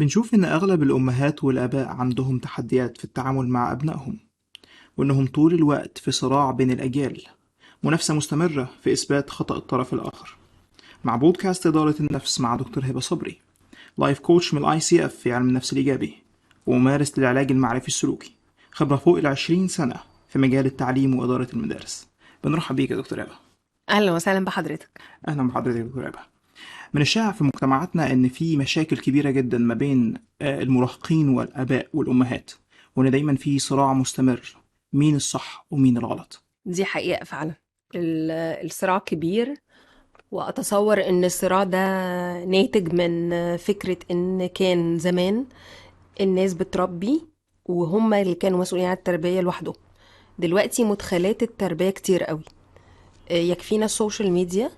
بنشوف إن أغلب الأمهات والآباء عندهم تحديات في التعامل مع أبنائهم، وإنهم طول الوقت في صراع بين الأجيال، منافسة مستمرة في إثبات خطأ الطرف الآخر. مع بودكاست إدارة النفس مع دكتور هبة صبري، لايف كوتش من ICF في علم النفس الإيجابي، وممارس للعلاج المعرفي السلوكي، خبرة فوق 20 سنة في مجال التعليم وإدارة المدارس. بنرحب بيك يا دكتور هبة. اهلا وسهلا بحضرتك. أهلا بحضرتك يا دكتور هبة. من الشائع في مجتمعاتنا إن في مشاكل كبيرة جدا ما بين المراهقين والآباء والأمهات، وإن دايما في صراع مستمر، مين الصح ومين الغلط. دي حقيقة فعلا. الصراع كبير، واتصور ان الصراع ده ناتج من فكرة ان كان زمان الناس بتربي وهم اللي كانوا مسؤولين عن التربية لوحدهم. دلوقتي مدخلات التربية كتير قوي. يكفينا السوشيال ميديا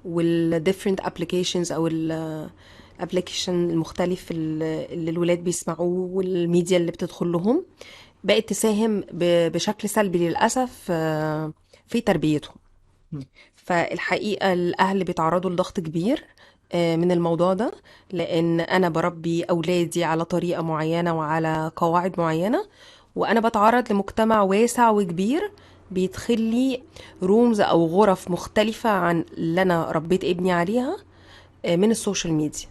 والديفرنت ابليكيشنز او الابليكيشن المختلف اللي الولاد بيسمعوه والميديا اللي بتدخل لهم بقت تساهم بشكل سلبي للأسف في تربيتهم. مم. فالحقيقة الأهل بيتعرضوا لضغط كبير من الموضوع ده، لأن أنا بربي أولادي على طريقة معينة وعلى قواعد معينة، وأنا بتعرض لمجتمع واسع وكبير بيدخل لي رومز أو غرف مختلفة عن اللي أنا ربيت ابني عليها من السوشيال ميديا.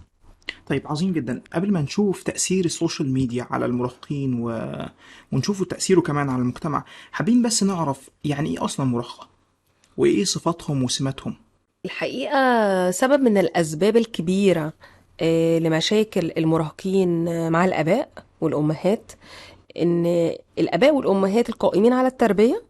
طيب، عظيم جدا. قبل ما نشوف تأثير السوشيال ميديا على المراهقين ونشوف تأثيره كمان على المجتمع، حابين بس نعرف يعني إيه أصلا مراهقة، وإيه صفاتهم وسماتهم. الحقيقة سبب من الأسباب الكبيرة لمشاكل المراهقين مع الآباء والأمهات إن الآباء والأمهات القائمين على التربية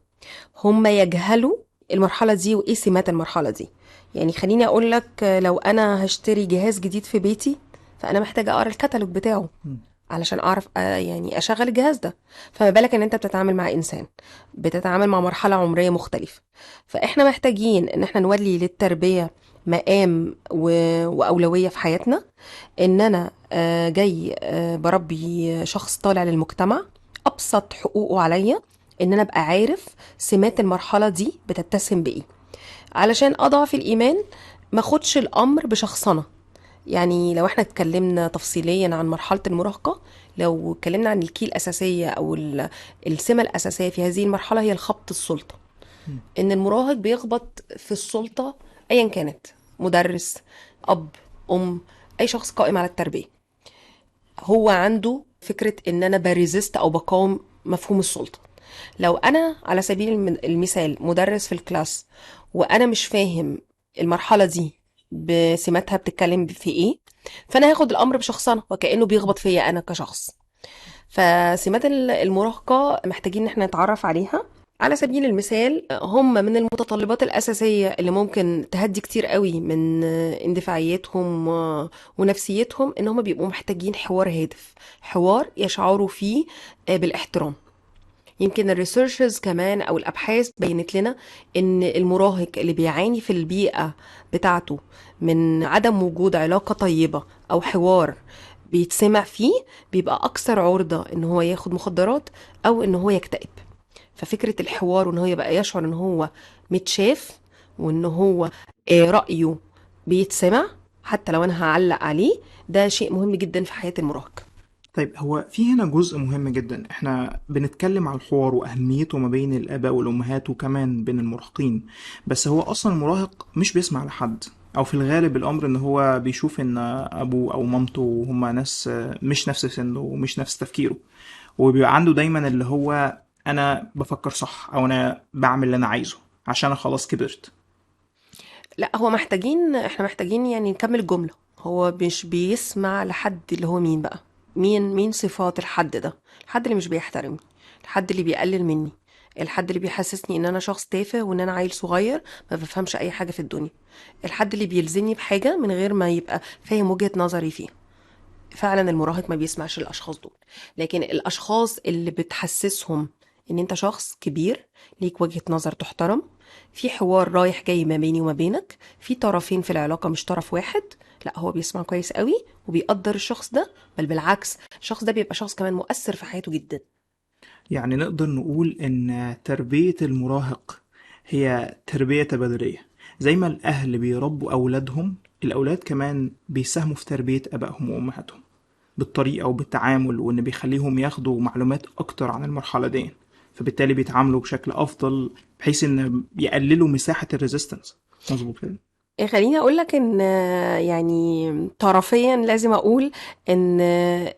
هم يجهلوا المرحلة دي وإيه سمات المرحلة دي. يعني خليني أقول لك، لو أنا هشتري جهاز جديد في بيتي فأنا محتاجة أقرأ الكتالوج بتاعه مم. علشان أعرف يعني أشغل الجهاز ده. فما بالك إن أنت بتتعامل مع إنسان، بتتعامل مع مرحلة عمرية مختلفة. فإحنا محتاجين إن إحنا نولي للتربية مقام وأولوية في حياتنا. إن أنا جاي بربي شخص طالع للمجتمع، أبسط حقوقه عليا إن أنا أبقى عارف سمات المرحلة دي بتتسم بإيه، علشان أضعف الإيمان ما خدش الأمر بشخصنة. يعني لو احنا اتكلمنا تفصيليا عن مرحلة المراهقة، لو اتكلمنا عن الكي الأساسية أو السمة الأساسية في هذه المرحلة هي الخبط السلطة. مم. إن المراهق بيخبط في السلطة أيا كانت، مدرس، أب، أم، أي شخص قائم على التربية. هو عنده فكرة إن أنا بريزست أو بقاوم مفهوم السلطة. لو أنا على سبيل المثال مدرس في الكلاس وأنا مش فاهم المرحلة دي بسماتها بتتكلم في ايه، فانا هاخد الامر بشخصنه وكانه بيخبط فيا انا كشخص. فسمات المراهقه محتاجين ان احنا نتعرف عليها. على سبيل المثال هم من المتطلبات الأساسية اللي ممكن تهدي كتير قوي من اندفاعيتهم ونفسيتهم، ان هم بيبقوا محتاجين حوار هادف، حوار يشعروا فيه بالاحترام. يمكن الريسيرشز كمان او الابحاث بينت لنا ان المراهق اللي بيعاني في البيئة بتاعته من عدم وجود علاقة طيبة او حوار بيتسمع فيه بيبقى اكثر عرضة ان هو ياخد مخدرات او ان هو يكتئب. ففكرة الحوار وان هو يبقى يشعر ان هو متشاف وان هو رأيه بيتسمع حتى لو انا هعلق عليه، ده شيء مهم جدا في حياة المراهق. طيب، هو في هنا جزء مهم جدا، احنا بنتكلم على الحوار وأهميته ما بين الآباء والأمهات وكمان بين المراهقين. بس هو أصلا المراهق مش بيسمع لحد، أو في الغالب الأمر إن هو بيشوف إن أبوه أو مامته هما ناس مش نفس سنه ومش نفس تفكيره، وبيبقى عنده دايما اللي هو أنا بفكر صح، أو أنا بعمل اللي أنا عايزه عشان أنا خلاص كبرت. لا، هو احنا محتاجين يعني نكمل الجملة. هو مش بيسمع لحد اللي هو مين بقى؟ مين صفات الحد ده؟ الحد اللي مش بيحترمني، الحد اللي بيقلل مني، الحد اللي بيحسسني ان انا شخص تافه وان انا عيل صغير ما بفهمش اي حاجة في الدنيا، الحد اللي بيلزمني بحاجة من غير ما يبقى فاهم وجهة نظري فيها. فعلا المراهق ما بيسمعش الاشخاص دول، لكن الاشخاص اللي بتحسسهم ان انت شخص كبير ليك وجهة نظر تحترم، في حوار رايح جاي ما بيني وما بينك، في طرفين في العلاقة مش طرف واحد، لا هو بيسمع كويس قوي وبيقدر الشخص ده. بل بالعكس، الشخص ده بيبقى شخص كمان مؤثر في حياته جدا. يعني نقدر نقول إن تربية المراهق هي تربية تبادلية. زي ما الأهل بيربوا أولادهم، الأولاد كمان بيساهموا في تربية آبائهم وأمهاتهم. بالطريقة وبالتعامل، وإن بيخليهم ياخدوا معلومات أكتر عن المرحلة دي، فبالتالي بيتعاملوا بشكل أفضل بحيث إن يقللوا مساحة الريزيستنس. مظبوط كده؟ خليني اقول لك ان يعني طرفيا لازم اقول ان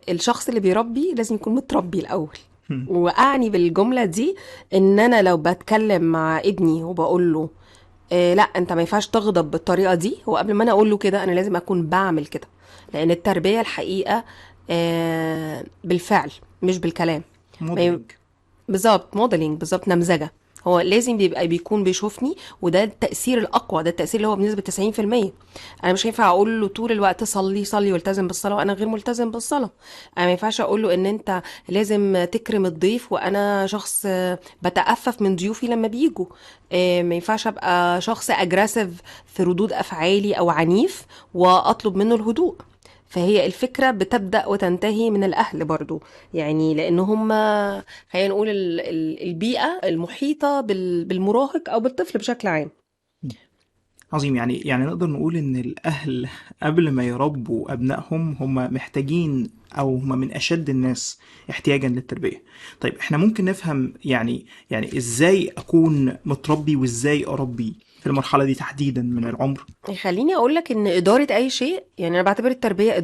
الشخص اللي بيربي لازم يكون متربي الاول. هم. واعني بالجملة دي ان انا لو بتكلم مع ابني وبقول له لا انت ما ينفعش تغضب بالطريقة دي، هو قبل ما انا اقول له كده انا لازم اكون بعمل كده. لان التربية الحقيقة بالفعل مش بالكلام. ما ي- موديلنج. بالظبط موديلنج، بالظبط نمذجة. هو لازم بيكون بيشوفني، وده التأثير الأقوى، ده التأثير اللي هو بنسبة 90%. أنا مش هينفع أقول له طول الوقت صلي صلي والتزم بالصلاة وأنا غير ملتزم بالصلاة. أنا ما ينفعش أقول له إن أنت لازم تكرم الضيف وأنا شخص بتأفف من ضيوفي لما بيجوا. ما ينفعش أبقى شخص أجريسيف في ردود أفعالي أو عنيف وأطلب منه الهدوء. فهي الفكرة بتبدأ وتنتهي من الأهل برضو، يعني لأن هم خلينا نقول البيئة المحيطة بالمراهق أو بالطفل بشكل عام. عظيم. يعني نقدر نقول إن الأهل قبل ما يربوا أبنائهم هم محتاجين، أو هم من أشد الناس احتياجا للتربية. طيب إحنا ممكن نفهم يعني إزاي أكون متربي وإزاي أربي في المرحلة دي تحديدا من العمر؟ خليني أقولك إن إدارة أي شيء، يعني أنا بعتبر التربية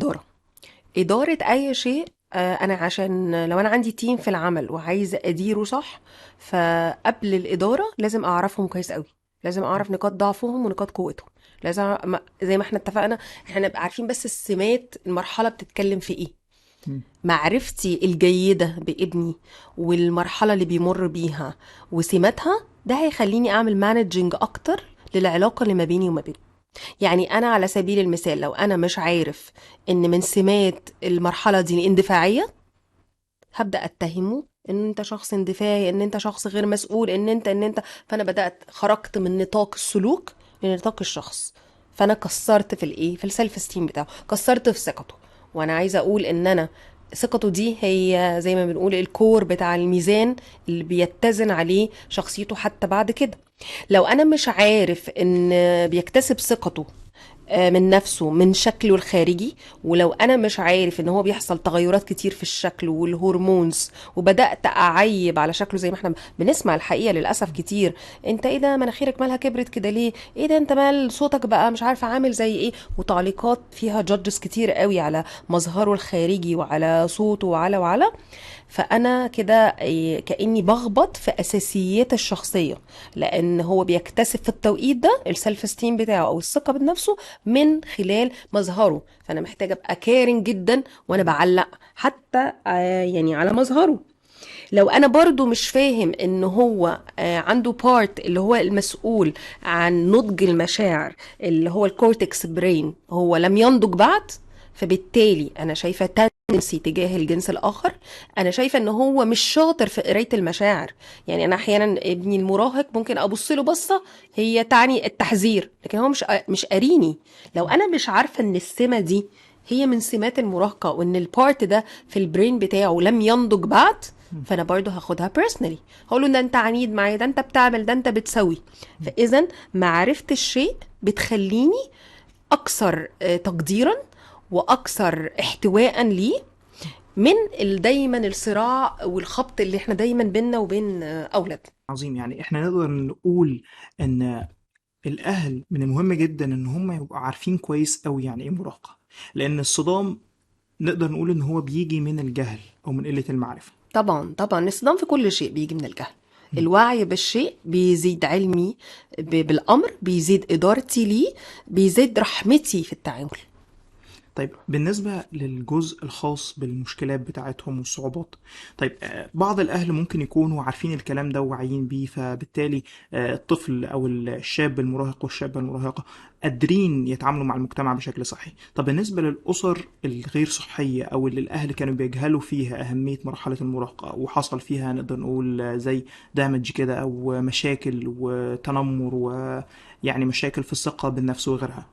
إدارة أي شيء. أنا عشان لو أنا عندي تيم في العمل وعايزة أديره صح، فقبل الإدارة لازم أعرفهم كويس قوي. لازم أعرف نقاط ضعفهم ونقاط قوتهم. لازم زي ما احنا اتفقنا احنا نبقى عارفين بس السمات المرحلة بتتكلم في ايه. مم. معرفتي الجيدة بابني والمرحلة اللي بيمر بيها وسماتها، ده هيخليني أعمل مانجنج أكتر للعلاقة اللي ما بيني وما بينه. يعني أنا على سبيل المثال لو أنا مش عارف إن من سمات المرحلة دي الاندفاعية، هبدأ أتهمه إن أنت شخص اندفاعي، إن أنت شخص غير مسؤول، إن أنت. فأنا بدأت خرجت من نطاق السلوك لنطاق الشخص. فأنا كسرت في الإيه، في السيلف استيم بتاعه، كسرت في ثقته. وأنا عايزة أقول إن أنا ثقته دي هي زي ما بنقول الكور بتاع الميزان اللي بيتزن عليه شخصيته حتى بعد كده. لو أنا مش عارف إن بيكتسب ثقته من نفسه من شكله الخارجي، ولو انا مش عارف ان هو بيحصل تغيرات كتير في الشكل والهرمونز وبدات اعيب على شكله زي ما احنا بنسمع الحقيقه للاسف كتير. انت ايه ده مناخيرك مالها كبرت كده ليه، ايه ده انت مال صوتك بقى مش عارفه عامل زي ايه، وتعليقات فيها جادجز كتير قوي على مظهره الخارجي وعلى صوته وعلى. فانا كده كاني بخبط في اساسيات الشخصيه، لان هو بيكتسب في التوقيت ده السلف استيم بتاعه او الثقه بنفسه من خلال مظهره. فانا محتاجه ابقى كارن جدا وانا بعلق حتى يعني على مظهره. لو انا برضو مش فاهم ان هو عنده بارت اللي هو المسؤول عن نضج المشاعر اللي هو الكورتكس برين هو لم ينضج بعد، فبالتالي انا شايفه تندنسي تجاه الجنس الاخر. انا شايفه ان هو مش شاطر في قرايه المشاعر. يعني انا احيانا ابني المراهق ممكن ابص له بصه هي تعني التحذير، لكن هو مش قاريني. لو انا مش عارفه ان السمه دي هي من سمات المراهقه وان البارت ده في البرين بتاعه لم ينضج بعد، فانا برضو هاخدها بيرسونالي، هقوله ده انت عنيد معايا، ده انت بتعمل، ده انت بتسوي. فاذا معرفه الشيء بتخليني اكثر تقديرا واكثر احتواء ليه من دايما الصراع والخبط اللي احنا دايما بيننا وبين اولاد. عظيم. يعني احنا نقدر نقول ان الاهل من المهم جدا ان هم يبقوا عارفين كويس قوي يعني ايه مراهقة، لان الصدام نقدر نقول ان هو بيجي من الجهل او من قلة المعرفة. طبعا طبعا الصدام في كل شيء بيجي من الجهل. الوعي بالشيء بيزيد علمي بالامر، بيزيد ادارتي ليه، بيزيد رحمتي في التعامل. طيب بالنسبة للجزء الخاص بالمشكلات بتاعتهم والصعوبات، طيب بعض الأهل ممكن يكونوا عارفين الكلام ده وواعيين بيه، فبالتالي الطفل أو الشاب المراهق والشابة المراهقة قادرين يتعاملوا مع المجتمع بشكل صحي. طب بالنسبة للأسر الغير صحية أو اللي الأهل كانوا بيجهلوا فيها أهمية مرحلة المراهقة وحصل فيها نقدر نقول زي دامج كده أو مشاكل وتنمر ويعني مشاكل في الثقة بالنفس وغيرها،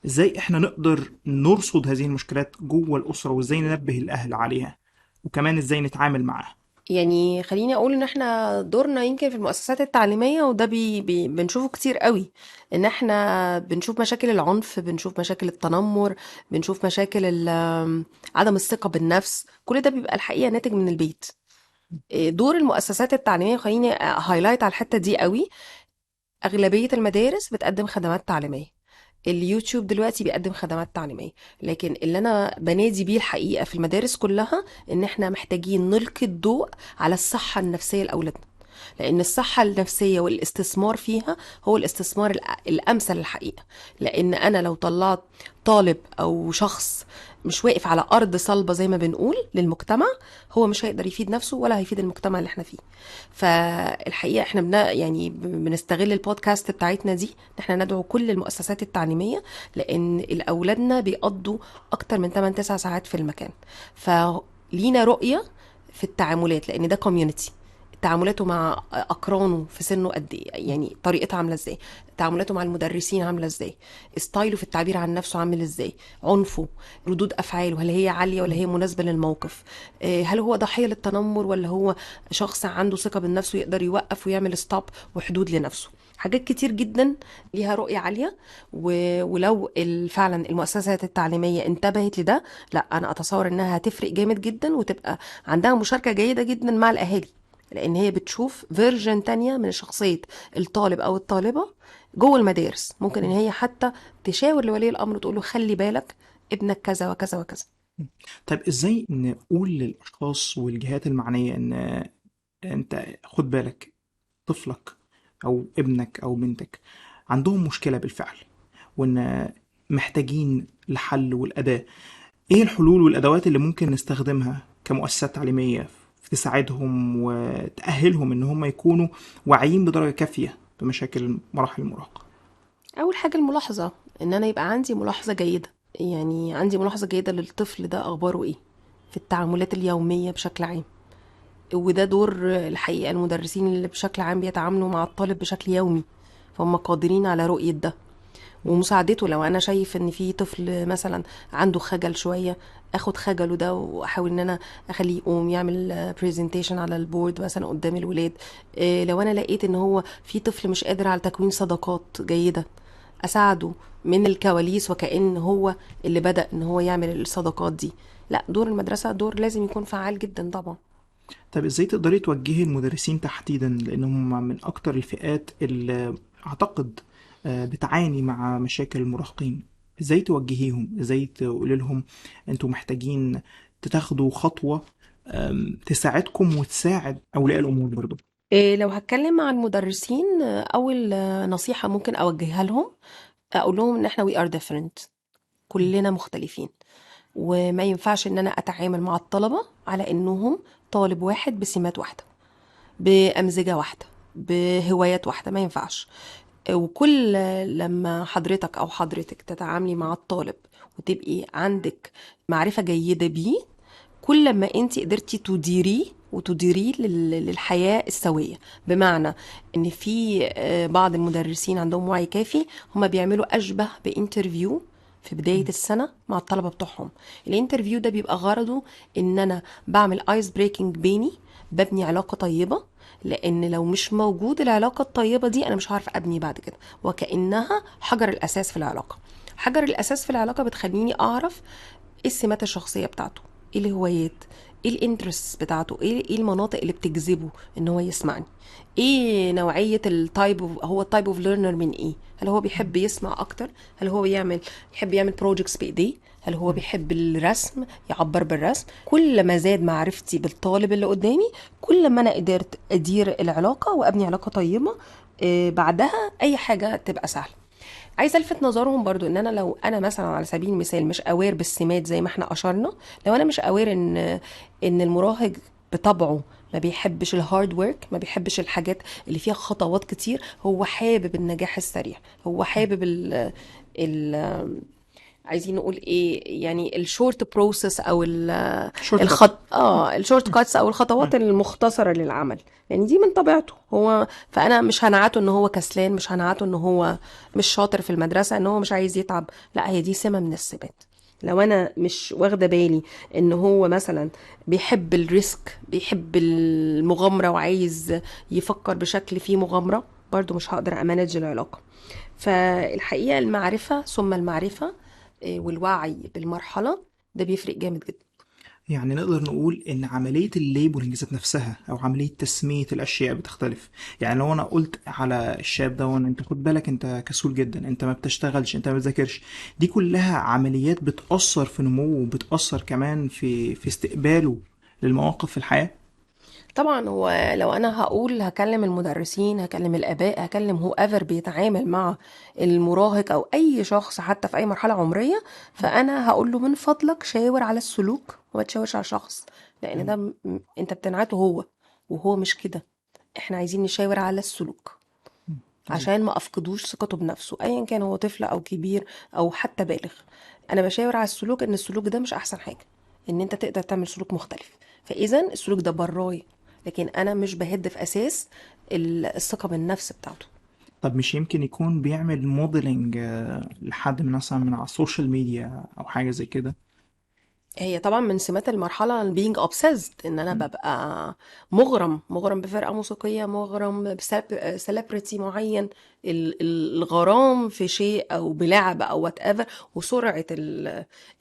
ازاي احنا نقدر نرصد هذه المشكلات جوه الأسرة، وازاي ننبه الأهل عليها، وكمان ازاي نتعامل معاها؟ يعني خليني اقول ان احنا دورنا يمكن في المؤسسات التعليمية، وده بنشوفه كتير قوي، ان احنا بنشوف مشاكل العنف، بنشوف مشاكل التنمر، بنشوف مشاكل عدم الثقة بالنفس. كل ده بيبقى الحقيقة ناتج من البيت. دور المؤسسات التعليمية، خليني هايلايت على الحتة دي قوي. أغلبية المدارس بتقدم خدمات تعليمية، اليوتيوب دلوقتي بيقدم خدمات تعليمية، لكن اللي أنا بنادي بيه الحقيقة في المدارس كلها إن إحنا محتاجين نلقي الضوء على الصحة النفسية لأولادنا، لأن الصحة النفسية والاستثمار فيها هو الاستثمار الأمثل الحقيقة. لأن أنا لو طلعت طالب أو شخص مش واقف على أرض صلبة زي ما بنقول للمجتمع، هو مش هيقدر يفيد نفسه ولا هيفيد المجتمع اللي احنا فيه. فالحقيقة احنا يعني بنستغل البودكاست بتاعتنا دي ان احنا ندعو كل المؤسسات التعليمية، لأن الأولادنا بيقضوا أكتر من 8-9 ساعات في المكان، فلينا رؤية في التعاملات، لأن ده كوميونتي. تعاملاته مع اقرانه في سنه قد ايه، يعني طريقتها عامله ازاي، تعاملاته مع المدرسين عامله ازاي، ستايله في التعبير عن نفسه عامل ازاي، عنفه، ردود افعاله هل هي عاليه ولا هي مناسبه للموقف، هل هو ضحيه للتنمر ولا هو شخص عنده ثقه بالنفس ويقدر يوقف ويعمل ستوب وحدود لنفسه. حاجات كتير جدا ليها رؤية عالية. ولو فعلا المؤسسات التعليمية انتبهت لده، لا أنا أتصور إنها هتفرق جامد جدا، وتبقى عندها مشاركة جيدة جدا مع الأهالي، لان هي بتشوف فيرجن تانية من شخصية الطالب او الطالبة جوه المدارس. ممكن ان هي حتى تشاور لولي الامر وتقول له خلي بالك ابنك كذا وكذا وكذا. طيب ازاي نقول للاشخاص والجهات المعنية ان انت خد بالك طفلك او ابنك او بنتك عندهم مشكلة بالفعل، وان محتاجين الحل والأداة؟ ايه الحلول والأدوات اللي ممكن نستخدمها كمؤسسات تعليمية تساعدهم وتأهلهم ان هم يكونوا واعيين بدرجة كافية بمشاكل مراحل المراهقة؟ اول حاجة الملاحظة، ان انا يبقى عندي ملاحظة جيدة، يعني عندي ملاحظة جيدة للطفل ده اخباره ايه في التعاملات اليومية بشكل عام. وده دور الحقيقة المدرسين اللي بشكل عام بيتعاملوا مع الطالب بشكل يومي، فهم قادرين على رؤية ده ومساعدته. لو انا شايف ان في طفل مثلا عنده خجل شويه، اخد خجله ده واحاول ان انا اخليه يقوم يعمل برزنتيشن على البورد مثلا قدام الولاد. لو انا لقيت ان هو في طفل مش قادر على تكوين صداقات جيده، اساعده من الكواليس وكأن هو اللي بدأ ان هو يعمل الصداقات دي. لا، دور المدرسه دور لازم يكون فعال جدا طبعا. طب ازاي تقدري توجهي المدرسين تحديدا، لانهم من اكتر الفئات اللي اعتقد بتعاني مع مشاكل المراهقين؟ ازاي توجهيهم، ازاي تقولي لهم انتوا محتاجين تاخدوا خطوة تساعدكم وتساعد اولياء الامور برضو؟ لو هتكلم عن المدرسين، اول نصيحه ممكن اوجهها لهم، اقول لهم ان احنا we are different، كلنا مختلفين، وما ينفعش ان انا اتعامل مع الطلبة على انهم طالب واحد بسمات واحدة، بأمزجة واحدة، بهوايات واحدة، ما ينفعش. وكل لما حضرتك او حضرتك تتعاملي مع الطالب وتبقي عندك معرفة جيدة بيه، كل ما انت قدرتي تديريه وتديريه للحياة السوية. بمعنى ان في بعض المدرسين عندهم وعي كافي، هم بيعملوا اشبه بانترفيو في بداية السنة مع الطلبة بتوعهم. الانترفيو ده بيبقى غرضه ان انا بعمل ايس بريكنج بيني، ببني علاقة طيبة، لان لو مش موجود العلاقة الطيبة دي انا مش عارف ابني بعد كده، وكأنها حجر الاساس في العلاقة. حجر الاساس في العلاقة بتخليني اعرف ايه السمات الشخصية بتاعته، ايه الهوايات، ايه الانترست بتاعته، ايه المناطق اللي بتجذبه ان هو يسمعني، ايه نوعية هو التايب اوف ليرنر من ايه، هل هو بيحب يسمع اكتر، هل هو يحب يعمل بروجكتس بايديه، هل هو بيحب الرسم يعبر بالرسم. كل ما زاد معرفتي بالطالب اللي قدامي، كل ما انا قدرت ادير العلاقة وابني علاقة طيبة. بعدها اي حاجة تبقى سهلة. عايزه الفت نظرهم برضو ان انا لو انا مثلا على سبيل المثال مش اوير بالسمات زي ما احنا اشرنا، لو انا مش اوير ان المراهق بطبعه ما بيحبش الهارد ورك، ما بيحبش الحاجات اللي فيها خطوات كتير، هو حابب النجاح السريع، هو حابب ال عايزين نقول ايه، يعني الشورت بروسيس او شورت كات. الشورت كاتس او الخطوات المختصره للعمل، يعني دي من طبيعته هو. فانا مش هنعته ان هو كسلان، مش هنعته ان هو مش شاطر في المدرسه، ان هو مش عايز يتعب، لا، هي دي سمه من السمات. لو انا مش واخده بالي ان هو مثلا بيحب الريسك، بيحب المغامره وعايز يفكر بشكل فيه مغامره، برضو مش هقدر امانج العلاقه. فالحقيقه المعرفه ثم المعرفه والوعي بالمرحله ده بيفرق جامد جدا. يعني نقدر نقول ان عملية الليبلنج ذات نفسها او عملية تسمية الاشياء بتختلف. يعني لو انا قلت على الشاب ده وانا انت خد بالك انت كسول جدا، انت ما بتشتغلش، انت ما بتذاكرش، دي كلها عمليات بتأثر في نموه وبتأثر كمان في استقباله للمواقف في الحياة. طبعا هو لو انا هقول هكلم المدرسين، هكلم الاباء، هكلم هو ايفر بيتعامل مع المراهق او اي شخص حتى في اي مرحله عمريه، فانا هقول له من فضلك شاور على السلوك وما تشاورش على الشخص، لان ده انت بتنعته هو، وهو مش كده. احنا عايزين نشاور على السلوك مظبوط. عشان ما افقدوش ثقته بنفسه، ايا كان هو طفل او كبير او حتى بالغ. انا بشاور على السلوك، ان السلوك ده مش احسن حاجه، ان انت تقدر تعمل سلوك مختلف، فاذا السلوك ده براي، لكن انا مش بهد في اساس الثقه بالنفس بتاعته. طب مش يمكن يكون بيعمل موديلنج لحد من مثلا من على السوشيال ميديا او حاجة زي كده؟ هي طبعا من سمات المرحلة ال being obsessed، ان انا ببقى مغرم بفرقة موسيقية، مغرم بسليبرتي معين، الغرام في شيء او بلعبة او whatever، وسرعة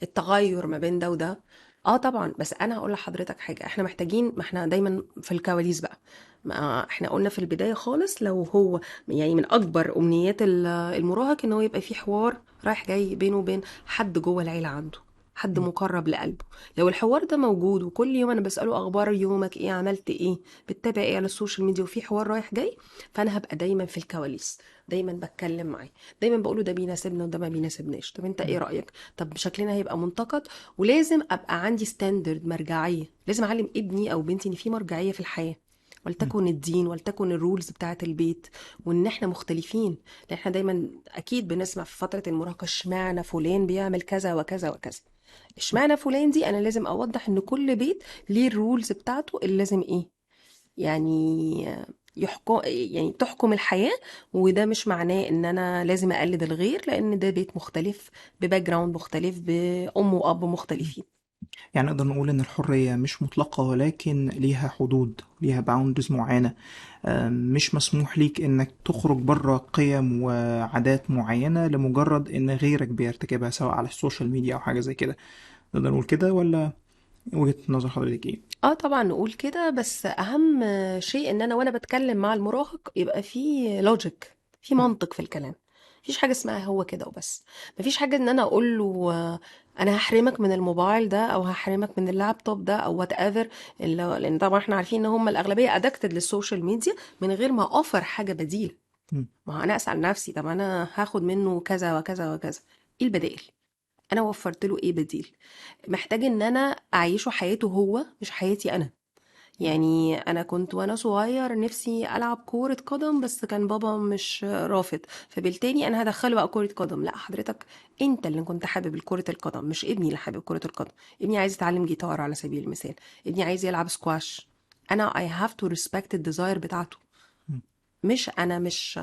التغير ما بين ده وده. اه طبعا، بس انا هقول لحضرتك حاجة، احنا محتاجين، ما احنا دايما في الكواليس بقى، ما احنا قلنا في البداية خالص، لو هو يعني من اكبر امنيات المراهق ان هو يبقى في حوار رايح جاي بينه وبين حد جوه العيلة عنده، حد مقرب لقلبه. لو الحوار ده موجود وكل يوم انا بسأله اخبار يومك ايه، عملت ايه، بتتابع ايه على السوشيال ميديا، وفي حوار رايح جاي، فانا هبقى دايما في الكواليس، دايما بتكلم معاه، دايما بقوله ده بيناسبنا وده ما بيناسبناش، طب انت ايه رأيك، طب شكلنا هيبقى منتقد. ولازم ابقى عندي ستاندرد، مرجعية، لازم اعلم ابني او بنتي ان في مرجعية في الحياة، ولتكن الدين، ولتكن الرولز بتاعة البيت، وان احنا مختلفين. لان احنا دايما اكيد بنسمع في فترة المراهقة اشمعنى فلان بيعمل كذا وكذا وكذا، اشمعنى فلان دي، انا لازم اوضح ان كل بيت ليه الرولز بتاعته اللي لازم ايه، يعني يحكم، يعني تحكم الحياة. وده مش معناه ان انا لازم اقلد الغير، لان ده بيت مختلف، بباك جراوند مختلف، بام واب مختلفين. يعني نقدر نقول إن الحرية مش مطلقة، ولكن ليها حدود، ليها باوندرز معينة. مش مسموح ليك إنك تخرج بره قيم وعادات معينة لمجرد إن غيرك بيرتكبها، سواء على السوشيال ميديا أو حاجة زي كده. نقدر نقول كده ولا وجهة نظر حضرتك إيه؟ اه طبعا نقول كده، بس اهم شيء ان انا وانا بتكلم مع المراهق يبقى في لوجيك، في منطق في الكلام. مفيش حاجه اسمها هو كده وبس. مفيش حاجه ان انا اقول له انا هحرمك من الموبايل ده، او هحرمك من اللابتوب ده، او وات ايفر. لان طبعا احنا عارفين ان هم الاغلبيه ادكتد للسوشيال ميديا من غير ما اوفر حاجه بديل. مم. ما هو انا اسال نفسي، طب انا هاخد منه كذا وكذا وكذا، ايه البدائل؟ انا وفرت له ايه بديل؟ محتاج ان انا اعيشه حياته هو، مش حياتي انا. يعني انا كنت وانا صغير نفسي العب كورة قدم، بس كان بابا مش رافض، فبالتالي انا هدخله بقى كرة قدم. لا حضرتك، انت اللي كنت حابب كرة القدم، مش ابني اللي حابب كرة القدم. ابني عايز يتعلم جيتار على سبيل المثال، ابني عايز يلعب سكواش، انا I have to respect الديزاير بتاعته. مم. مش انا مش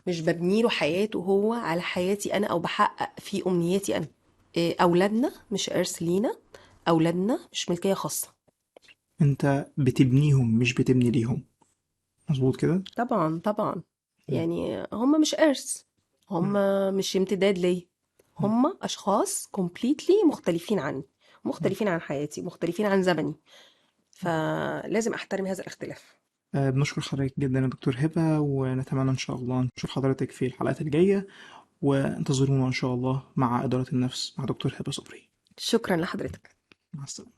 ببني له حياته هو على حياتي انا، او بحقق في امنياتي انا. اولادنا مش ارث لينا، اولادنا مش ملكية خاصة. أنت بتبنيهم مش بتبني ليهم. مظبوط كده؟ طبعا طبعا، مم. يعني هم مش ارث، هم مم. مش امتداد ليا، مم. هم اشخاص completely مختلفين عني، مم. مختلفين عن حياتي، مختلفين عن زمني، فلازم احترم هذا الاختلاف. بنشكر حضرتك جدا يا دكتور هبة، ونتمنى إن شاء الله نشوف حضرتك في الحلقات الجاية، وانتظرونا إن شاء الله مع إدارة النفس مع دكتور هبة صبري. شكرا لحضرتك. مع السلامة.